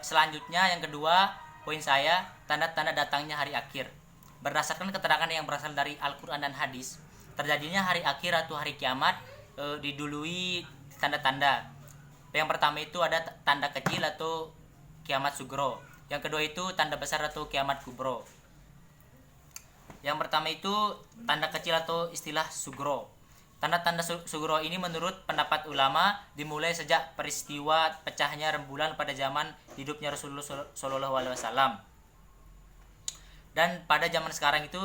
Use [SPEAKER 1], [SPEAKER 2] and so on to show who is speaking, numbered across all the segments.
[SPEAKER 1] Selanjutnya yang kedua poin saya, tanda-tanda datangnya hari akhir. Berdasarkan keterangan yang berasal dari Al-Quran dan hadis, terjadinya hari akhir atau hari kiamat didului tanda-tanda. Yang pertama itu ada tanda kecil atau kiamat sugro. Yang kedua itu tanda besar atau kiamat kubro. Yang pertama itu tanda kecil atau istilah sugro. Tanda-tanda sugro ini menurut pendapat ulama dimulai sejak peristiwa pecahnya rembulan pada zaman hidupnya Rasulullah SAW. Dan pada zaman sekarang itu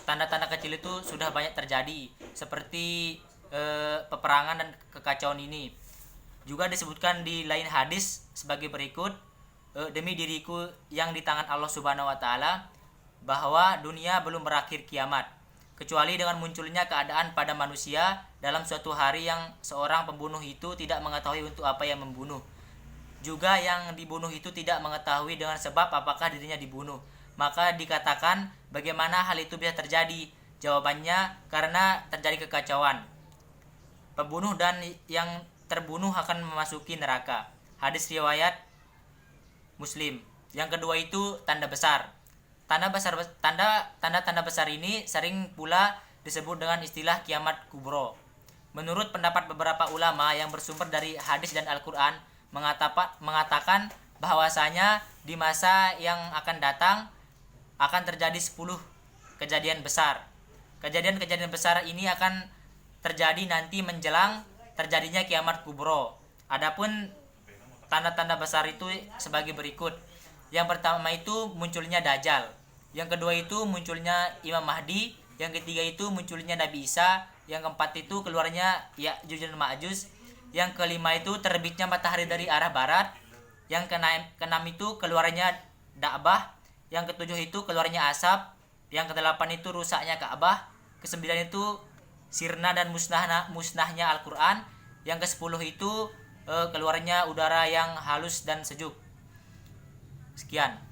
[SPEAKER 1] tanda-tanda kecil itu sudah banyak terjadi, seperti peperangan dan kekacauan ini. Juga disebutkan di lain hadis sebagai berikut, demi diriku yang di tangan Allah Subhanahu wa taala, bahwa dunia belum berakhir kiamat kecuali dengan munculnya keadaan pada manusia dalam suatu hari yang seorang pembunuh itu tidak mengetahui untuk apa yang membunuh. Juga yang dibunuh itu tidak mengetahui dengan sebab apakah dirinya dibunuh. Maka dikatakan, bagaimana hal itu bisa terjadi? Jawabannya, karena terjadi kekacauan. Pembunuh dan yang terbunuh akan memasuki neraka. Hadis riwayat Muslim. Yang kedua itu tanda besar. Tanda-tanda besar ini sering pula disebut dengan istilah kiamat kubro. Menurut pendapat beberapa ulama yang bersumber dari hadis dan Al-Quran, mengatakan bahwasanya di masa yang akan datang akan terjadi 10 kejadian besar. Kejadian-kejadian besar ini akan terjadi nanti menjelang terjadinya kiamat kubro. Adapun tanda-tanda besar itu sebagai berikut. Yang pertama itu munculnya Dajjal. Yang kedua itu munculnya Imam Mahdi. Yang ketiga itu munculnya Nabi Isa. Yang keempat itu keluarnya Ya'juj dan Ma'juj. Yang kelima itu terbitnya matahari dari arah barat. Yang keenam itu keluarnya Da'bah. Yang ketujuh itu keluarnya asap. Yang kedelapan itu rusaknya Ka'bah. Kesembilan itu sirna dan musnahnya Al-Quran. Yang kesepuluh itu keluarnya udara yang halus dan sejuk. Sekian.